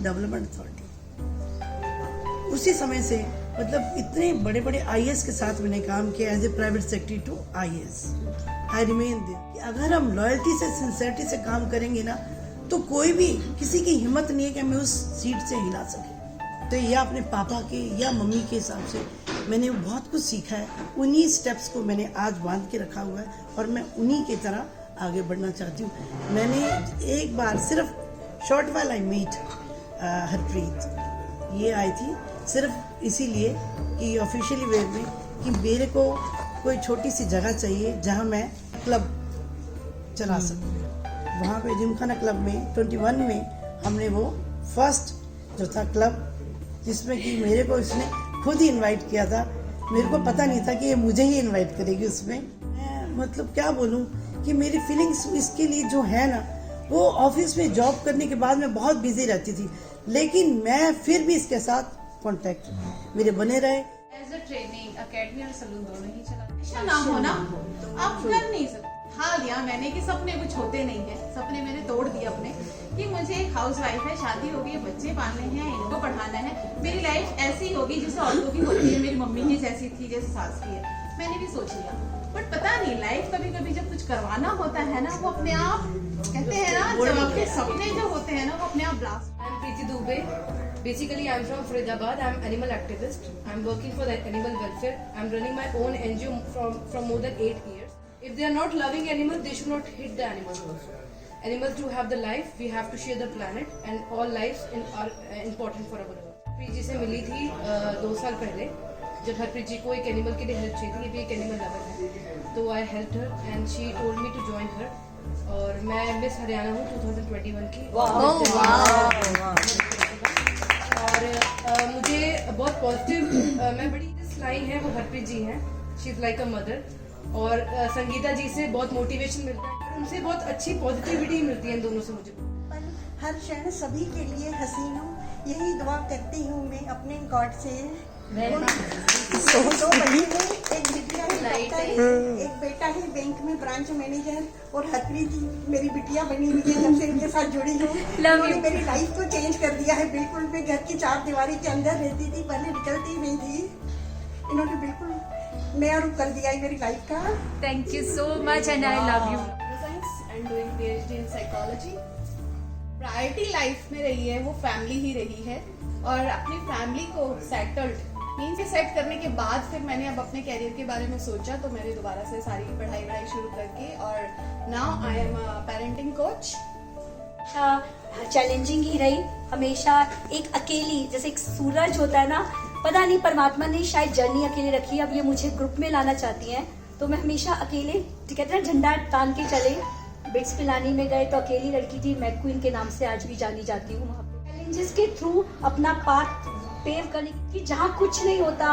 Development authority. उसी समय से मतलब इतने बड़े बड़े आईएएस के साथ मैंने काम किया as a private secretary to IAS. I remain there. अगर हम लॉयल्टी से सिंसियरिटी से काम करेंगे ना तो कोई भी किसी की हिम्मत नहीं है कि हमें उस सीट से हिला सके। तो या अपने पापा के या मम्मी के हिसाब से मैंने बहुत कुछ सीखा है। उन्हीं स्टेप्स को मैंने आज बांध के रखा हुआ है और मैं उन्हीं की तरह आगे बढ़ना चाहती हूँ। मैंने एक बार सिर्फ short while I meet Harpreet, ये आई थी सिर्फ इसीलिए कि ऑफिशियली वे में कि मेरे को कोई छोटी सी जगह चाहिए जहाँ मैं क्लब चला सकूँ। वहाँ पे जिमखाना क्लब में 21 में हमने वो फर्स्ट जो था क्लब, जिसमें कि मेरे को इसने खुद ही इनवाइट किया था। मेरे को पता नहीं था कि ये मुझे ही इनवाइट करेगी उसमें। मैं मतलब क्या बोलूँ कि मेरी फीलिंग्स इसके लिए जो है ना, वो ऑफिस में जॉब करने के बाद मैं बहुत बिजी रहती थी, लेकिन मैं फिर भी इसके साथ कांटेक्ट मेरे बने रहे। एज अ ट्रेनिंग अकेडमी और सलून दोनों ही चला। अच्छा ना हो ना आप कर नहीं सकते। हाँ लिया मैंने कि सपने कुछ होते नहीं है, सपने मैंने तोड़ दिए अपने कि मुझे एक हाउस वाइफ है, शादी होगी, बच्चे पालने हैं, इनको पढ़ाना है, मेरी लाइफ ऐसी होगी जैसे औरतों की होती है, मेरी मम्मी की जैसी थी, जैसे सास की है। मैंने भी सोच लिया, बट पता नहीं लाइफ कभी कभी जब कुछ करवाना होता है ना, वो अपने आप कहते हैं ना, जब आपके सपने जो होते हैं ना वो अपने आप blast. I am Preeti Dubey. Basically, I'm from Faridabad. I'm animal activist. I'm working for the animal welfare. I'm running my own NGO from more than 8 years. If they are not loving animals, they should not hit the animals also. Animals do have the life. We have to share the planet, and all lives are important for our world. Harpreet ji से मिली थी 2 साल पहले, जब हरप्रीत जी को एक animal के लिए हेल्प चाहिए थी। ये भी एक एनिमल लवर है, तो I help her and she told me to join her. और मैं मिस हरियाणा हूँ 2021 की। और मुझे बहुत पॉजिटिव, मैं बड़ी जिस लाइन है वो हरप्रीत जी हैं, she is like a mother. और संगीता जी से बहुत मोटिवेशन मिलता है, उनसे बहुत अच्छी पॉजिटिविटी मिलती है इन दोनों से मुझे। हर क्षण सभी के लिए हसीन हूँ, यही दुआ करती हूँ मैं अपने गॉड से। दो बच्चे हैं, एक बिटिया है डॉक्टर, एक बेटा है बैंक में ब्रांच मैनेजर, और हरप्रीत जी मेरी बिटिया बनी हुई है। जब से इनके साथ जुड़ी हूँ उन्होंने मेरी लाइफ को चेंज कर दिया है। बिल्कुल मैं घर की 4 दीवारी के अंदर रहती थी, पहले निकलती नहीं थी, इन्होंने बिल्कुल नया रूप कर दिया है मेरी लाइफ का। Thank you so much and I love you. And doing PhD in psychology. Priority life में रही है वो फैमिली ही रही है, और अपनी फैमिली को सेटल्ड मीन्स सेट करने के बाद फिर मैंने अब अपने कैरियर के बारे में सोचा, तो मैंने दोबारा से सारी पढ़ाई शुरू करके, और now I am a parenting coach. Challenging ही रही हमेशा। एक अकेली, जैसे एक सूरज होता है ना, पता नहीं परमात्मा ने शायद जर्नी अकेले रखी, अब ये मुझे ग्रुप में लाना चाहती हैं, तो मैं हमेशा अकेले, कहते हैं झंडा तान के चले। बिट्स पिलानी में गए तो अकेली लड़की थी, मैक क्वीन के नाम से आज भी जानी जाती हूँ। वहाँ पे चैलेंजेस के थ्रू अपना पाथ पेव करने की, जहाँ कुछ नहीं होता,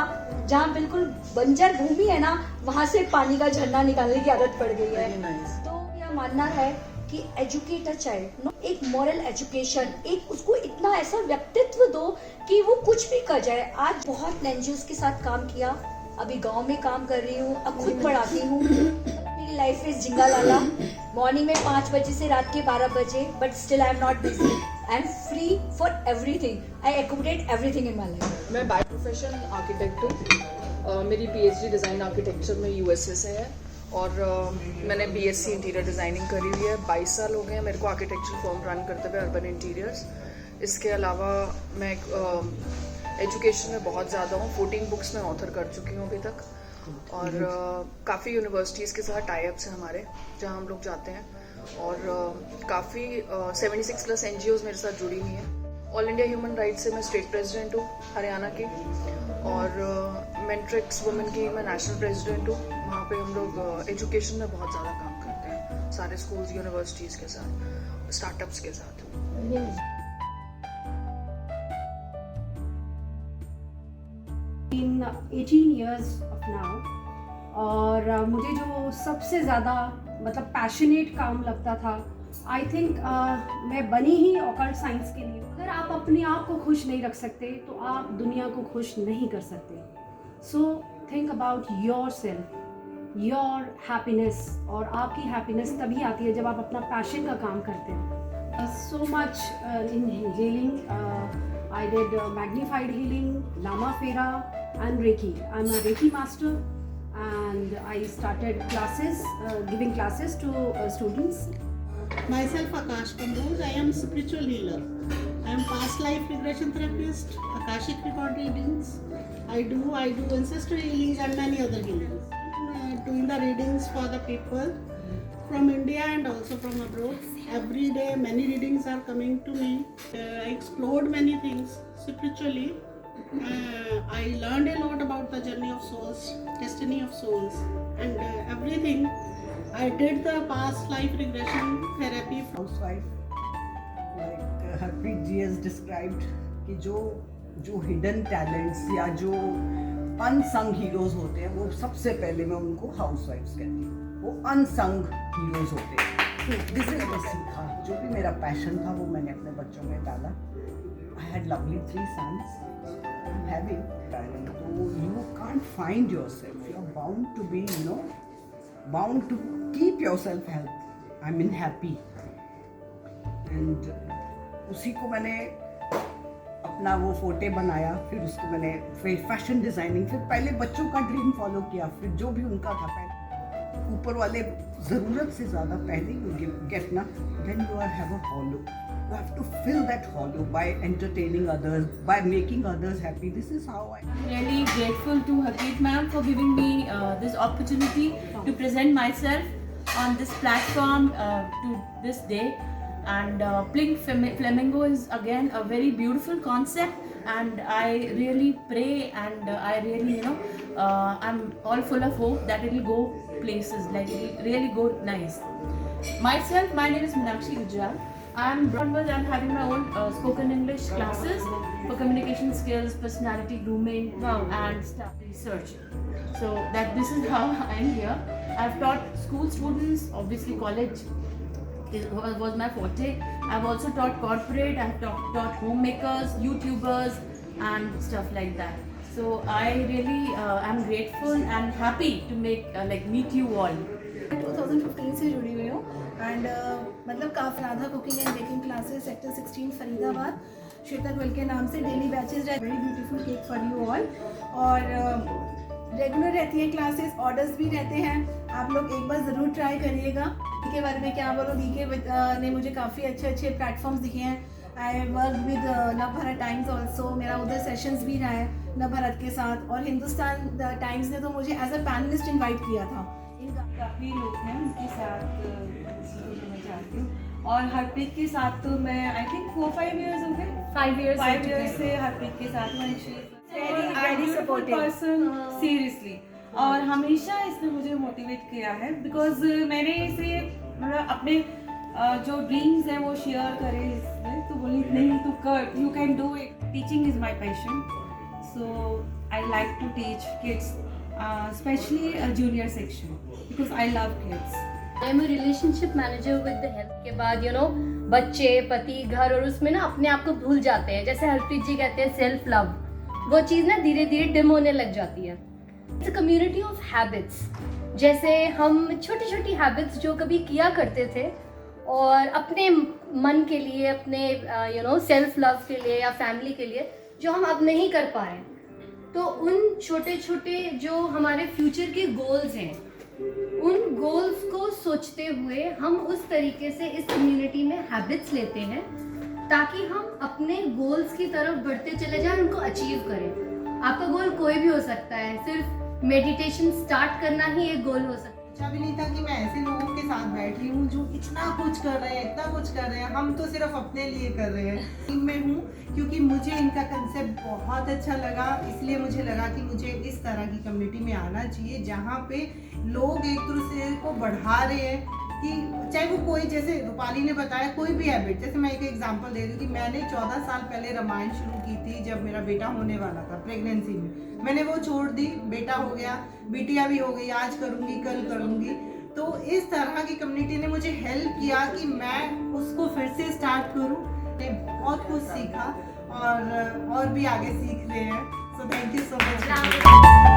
जहाँ बिल्कुल बंजर भूमि है ना, वहाँ से पानी का झरना निकालने की आदत पड़ गई है। तो यह मानना है कि एजुकेट अ चाइल्ड, एक मॉरल एजुकेशन, एक उसको इतना ऐसा व्यक्तित्व दो कि वो कुछ भी कर जाए। आज बहुत एनजीओ के साथ काम किया, अभी गांव में काम कर रही हूँ, अब खुद पढ़ाती हूँ। मेरी लाइफ इज जिंगा लाला, मॉर्निंग में 5 बजे से रात के 12 बजे, but still I am not busy, I am free for everything, I accommodate everything in my life. मैं बाय प्रोफेशन आर्किटेक्ट हूँ। मेरी PhD डिज़ाइन आर्किटेक्चर में USA से है, और मैंने BSc इंटीरियर डिज़ाइनिंग करी हुई है। 22 साल हो गए हैं मेरे को आर्किटेक्चर फर्म रन करते हुए, अर्बन इंटीरियर्स। इसके अलावा मैं एजुकेशन में बहुत ज़्यादा हूँ, 14 बुक्स में ऑथर कर चुकी हूँ अभी तक, और काफ़ी यूनिवर्सिटीज़ के साथ टाई अप्स हैं हमारे, जहाँ हम लोग जाते हैं, और काफ़ी 76+ NGOs मेरे साथ जुड़ी हुई हैं। ऑल इंडिया ह्यूमन राइट्स से मैं स्टेट प्रेसिडेंट हूँ हरियाणा की, और मेंट्रिक्स वुमेन की मैं नेशनल प्रेसिडेंट हूँ। वहाँ पे हम लोग एजुकेशन में बहुत ज़्यादा काम करते हैं, सारे स्कूल्स, यूनिवर्सिटीज़ के साथ, स्टार्टअप्स के साथ। इन 18 years of now, और मुझे जो सबसे ज़्यादा मतलब पैशनेट काम लगता था, आई थिंक मैं बनी ही ऑकल्ट साइंस के लिए। अगर आप अपने आप को खुश नहीं रख सकते तो आप दुनिया को खुश नहीं कर सकते। So think about your self, your happiness, और आपकी हैप्पीनेस तभी आती है जब आप अपना पैशन का काम करते हैं। so much in healing. I did magnified healing, Lama Fera, and Reiki. I'm a Reiki master, and I started classes, giving classes to students. Myself Akash Kamboj. I am spiritual healer. I am past life regression therapist, Akashic record readings. I do ancestral healings and many other healings. Doing the readings for the people from India and also from abroad. Every day many readings are coming to me. I explored many things spiritually. I learned a lot about the journey of souls, destiny of souls, and everything. I did the past life regression therapy. Housewife, like Harpreet ji has described, कि जो hidden talents या जो unsung heroes होते हैं, वो सबसे पहले मैं उनको housewives कहती हूँ. वो unsung heroes होते हैं. This is मैंने सीखा, जो भी मेरा passion था वो मैंने अपने बच्चों में डाला. I had lovely 3 sons. I'm having talent. So you can't find yourself. You are bound to be, bound to keep yourself happy. And उसी को मैंने अपना वो फोटे बनाया, फिर उसको मैंने फैशन डिजाइनिंग, फिर पहले बच्चों का ड्रीम फॉलो किया, फिर जो भी उनका था पहले ऊपर वाले ज़रूरत से ज़्यादा पहले यू गेट ना, then you have a hollow. You have to fill that hollow by entertaining others, by making others happy. This is how I'm really grateful to Harpreet ma'am for giving me this opportunity to present myself on this platform to this day. And Pink Flamingo is again a very beautiful concept, and I really pray and I really, I'm all full of hope that it will go places, like it will really go nice. Myself, my name is Meenakshi Ujjwal. I'm having my own spoken English classes for communication skills, personality grooming, and staff research. So that this is how I'm here. I've taught school students, obviously college was my forte. I've also taught corporate, I've taught homemakers, YouTubers, and stuff like that. So I really am grateful and happy to meet you all. 2015 से जुड़ी हुई हूँ and मतलब काफ़ी Radha cooking and baking classes sector 16 Faridabad, Shweta Goyal के नाम से daily batches, very beautiful cake for you all. और रेगुलर रहती है क्लासेस, ऑर्डर्स भी रहते हैं. आप लोग एक बार ज़रूर ट्राई करिएगा. डी के बारे में क्या बोलूँ, डी के ने मुझे काफ़ी अच्छे प्लेटफॉर्म्स दिखे हैं. I work with Navbharat times also, मेरा उधर सेशंस भी रहा है नवभारत के साथ. और हिंदुस्तान टाइम्स ने तो मुझे एज अ पैनलिस्ट इन्वाइट किया था. काफ़ी लोग हैं उनके साथ मैं जानती हूँ, और हरप्रीत के साथ तो मैं आई थिंक 4-5 years हो गए. 5 years से हरप्रीत के साथ मैं वेरी सपोर्टिव पर्सन, सीरियसली. और हमेशा इसने मुझे मोटिवेट किया है, बिकॉज मैंने इसे मतलब अपने जो ड्रीम्स हैं वो शेयर करे इसमें, तो बोली नहीं तू कर, you can do it. Teaching is my passion, so I like to teach kids, especially a junior section, because I love kids. I am a relationship manager with the health. के बाद बच्चे, पति, घर, और उसमें ना अपने आप को भूल जाते हैं. जैसे हरप्रीत जी कहते हैं सेल्फ लव, वो चीज़ ना धीरे धीरे डिम होने लग जाती है. It's a community of habits. जैसे हम छोटी छोटी हैबिट्स जो कभी किया करते थे और अपने मन के लिए, अपने सेल्फ लव के लिए या फैमिली के लिए, जो हम अब नहीं कर पा रहे हैं, तो उन छोटे छोटे जो हमारे फ्यूचर के गोल्स हैं, उन गोल्स को सोचते हुए हम उस तरीके से इस कम्युनिटी में हैबिट्स लेते हैं ताकि हम अपने गोल्स की तरफ बढ़ते चले जाएं और उनको अचीव करें. आपका गोल कोई भी हो सकता है, सिर्फ मेडिटेशन स्टार्ट करना ही एक गोल हो सकता है. अच्छा भी नहीं था कि मैं ऐसे लोगों के साथ बैठ रही हूँ जो इतना कुछ कर रहे हैं, इतना कुछ कर रहे हैं. हम तो सिर्फ अपने लिए कर रहे हैं. मैं हूँ क्योंकि मुझे इनका कंसेप्ट बहुत अच्छा लगा, इसलिए मुझे लगा कि मुझे इस तरह की कम्युनिटी में आना चाहिए जहाँ पे लोग एक दूसरे को बढ़ा रहे हैं. कि चाहे वो कोई, जैसे रूपाली ने बताया, कोई भी हैबिट. जैसे मैं एक एग्जांपल दे रही हूँ कि मैंने 14 साल पहले रामायण शुरू की थी जब मेरा बेटा होने वाला था, प्रेगनेंसी में. मैंने वो छोड़ दी, बेटा हो गया, बिटिया भी हो गई, आज करूँगी कल करूँगी. तो इस तरह की कम्युनिटी ने मुझे हेल्प किया कि मैं उसको फिर से स्टार्ट करूँ. मैंने बहुत कुछ सीखा और भी आगे सीख रहे हैं. So thank you so much.